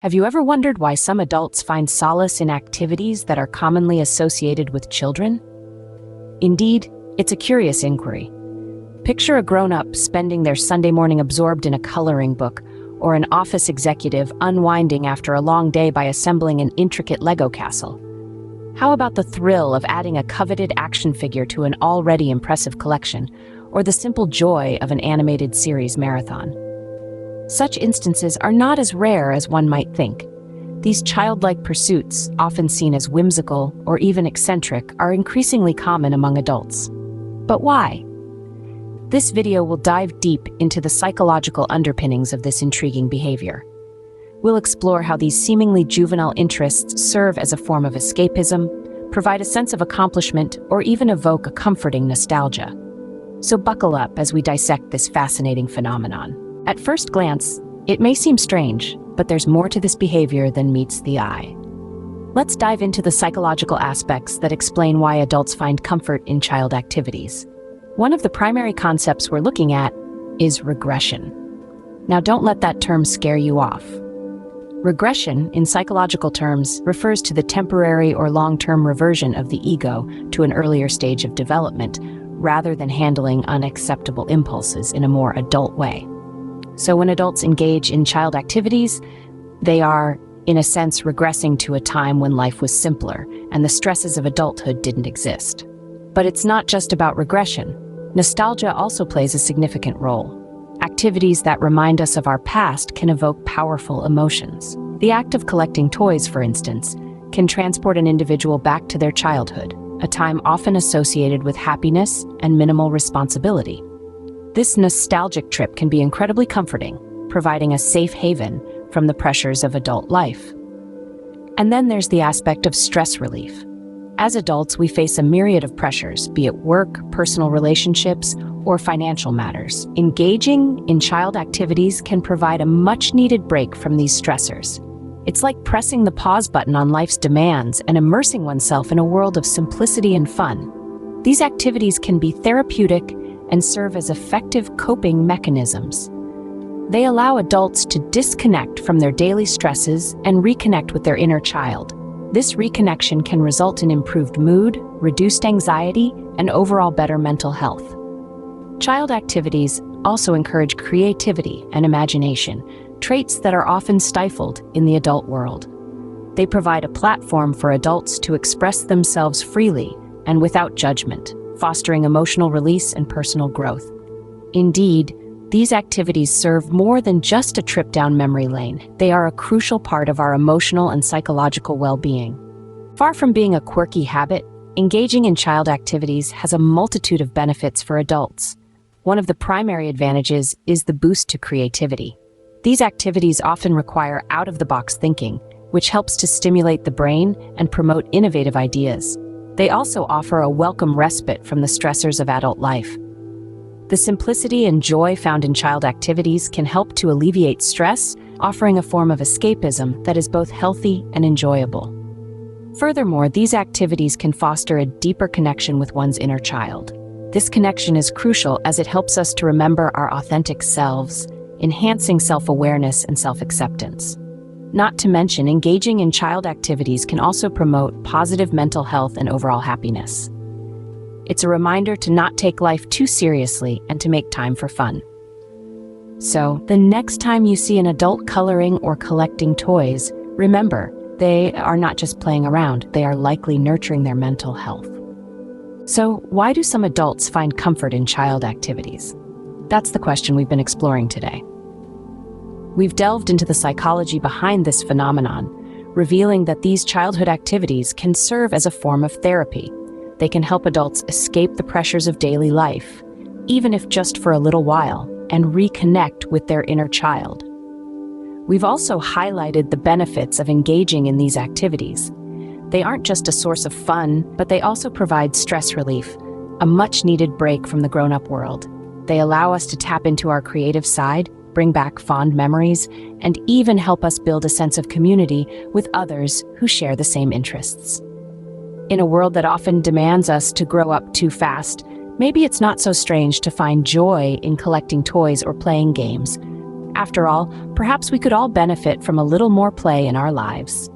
Have you ever wondered why some adults find solace in activities that are commonly associated with children? Indeed, it's a curious inquiry. Picture a grown-up spending their Sunday morning absorbed in a coloring book, or an office executive unwinding after a long day by assembling an intricate Lego castle. How about the thrill of adding a coveted action figure to an already impressive collection, or the simple joy of an animated series marathon? Such instances are not as rare as one might think. These childlike pursuits, often seen as whimsical or even eccentric, are increasingly common among adults. But why? This video will dive deep into the psychological underpinnings of this intriguing behavior. We'll explore how these seemingly juvenile interests serve as a form of escapism, provide a sense of accomplishment, or even evoke a comforting nostalgia. So buckle up as we dissect this fascinating phenomenon. At first glance, it may seem strange, but there's more to this behavior than meets the eye. Let's dive into the psychological aspects that explain why adults find comfort in child activities. One of the primary concepts we're looking at is regression. Now, don't let that term scare you off. Regression, in psychological terms, refers to the temporary or long-term reversion of the ego to an earlier stage of development, rather than handling unacceptable impulses in a more adult way. So when adults engage in child activities, they are, in a sense, regressing to a time when life was simpler and the stresses of adulthood didn't exist. But it's not just about regression. Nostalgia also plays a significant role. Activities that remind us of our past can evoke powerful emotions. The act of collecting toys, for instance, can transport an individual back to their childhood, a time often associated with happiness and minimal responsibility. This nostalgic trip can be incredibly comforting, providing a safe haven from the pressures of adult life. And then there's the aspect of stress relief. As adults, we face a myriad of pressures, be it work, personal relationships, or financial matters. Engaging in child activities can provide a much-needed break from these stressors. It's like pressing the pause button on life's demands and immersing oneself in a world of simplicity and fun. These activities can be therapeutic and serve as effective coping mechanisms. They allow adults to disconnect from their daily stresses and reconnect with their inner child. This reconnection can result in improved mood, reduced anxiety, and overall better mental health. Child activities also encourage creativity and imagination, traits that are often stifled in the adult world. They provide a platform for adults to express themselves freely and without judgment, fostering emotional release and personal growth. Indeed, these activities serve more than just a trip down memory lane. They are a crucial part of our emotional and psychological well-being. Far from being a quirky habit, engaging in child activities has a multitude of benefits for adults. One of the primary advantages is the boost to creativity. These activities often require out-of-the-box thinking, which helps to stimulate the brain and promote innovative ideas. They also offer a welcome respite from the stressors of adult life. The simplicity and joy found in child activities can help to alleviate stress, offering a form of escapism that is both healthy and enjoyable. Furthermore, these activities can foster a deeper connection with one's inner child. This connection is crucial as it helps us to remember our authentic selves, enhancing self-awareness and self-acceptance. Not to mention, engaging in child activities can also promote positive mental health and overall happiness. It's a reminder to not take life too seriously and to make time for fun. So, the next time you see an adult coloring or collecting toys, remember, they are not just playing around, they are likely nurturing their mental health. So, why do some adults find comfort in child activities? That's the question we've been exploring today. We've delved into the psychology behind this phenomenon, revealing that these childhood activities can serve as a form of therapy. They can help adults escape the pressures of daily life, even if just for a little while, and reconnect with their inner child. We've also highlighted the benefits of engaging in these activities. They aren't just a source of fun, but they also provide stress relief, a much-needed break from the grown-up world. They allow us to tap into our creative side, bring back fond memories, and even help us build a sense of community with others who share the same interests. In a world that often demands us to grow up too fast, maybe it's not so strange to find joy in collecting toys or playing games. After all, perhaps we could all benefit from a little more play in our lives.